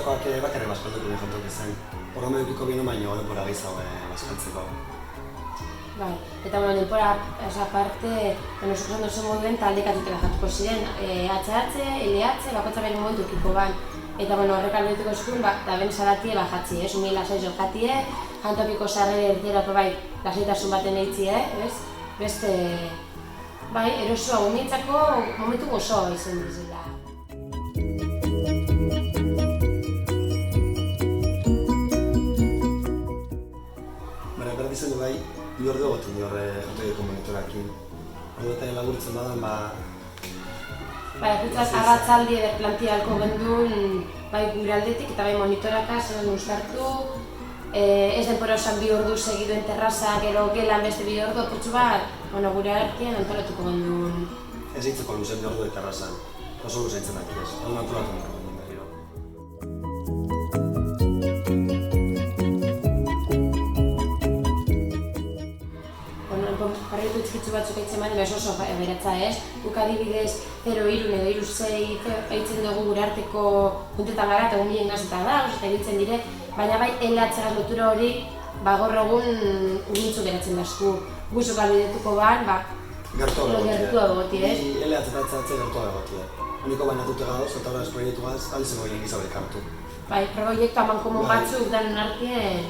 Gipuzkoakoak bakarrik baskalduko bi jantok izan. Horrela edukiko bino baino denbora gehiago baskaltzeko. Bai, eta denbora aparte, nosotros ondo zen moduen taldekatutela jatuko ziren, HH, LH, bakotza bere momentu ekiko ban. Eta horrek albetuko eskun, da ben zaratie jatzi, umi lasai zor jatie, jantokiko sarrere erterako bai, lasaitasun baten eitzie, beste, bai, erosoa umientzako momentu gozoa izan dizela. Berat izan du bai, bi ordu egoten di horre jantokiko monitorakin. Ordu eta laburtzen badan, Ikutzaz, arratzaldi eder plantialko gendun gure aldetik eta bai monitoraka zen ustartu. Ez denpora osan bi ordu segiduen terraza, gero gelan beste bi ordu, putzu bat, gure artean antolatuko gendun. Ez hitzeko luzen bi ordu terrazan, oso luzen aki ez, egun antolatu niko gendun berriro. Proiektu txikitzu batzuk eitzen baina oso beratza ez. Guk adibidez 0-3 edo 0-6 eitzen dugu gure arteko puntetan gara eta gumien gazetan da, eta egitzen dire, baina bai LH lotura hori gaur egun urruntzu geratzen dazku. Guzok albidetuko ban, gertua egotie ez. LH eta HH gertua egotie. Uniko baina dute gauz, eta horrez proiektu gaz, alizen goien gizabek hartu. Bai, proiektu aman komun batzuk danen artien.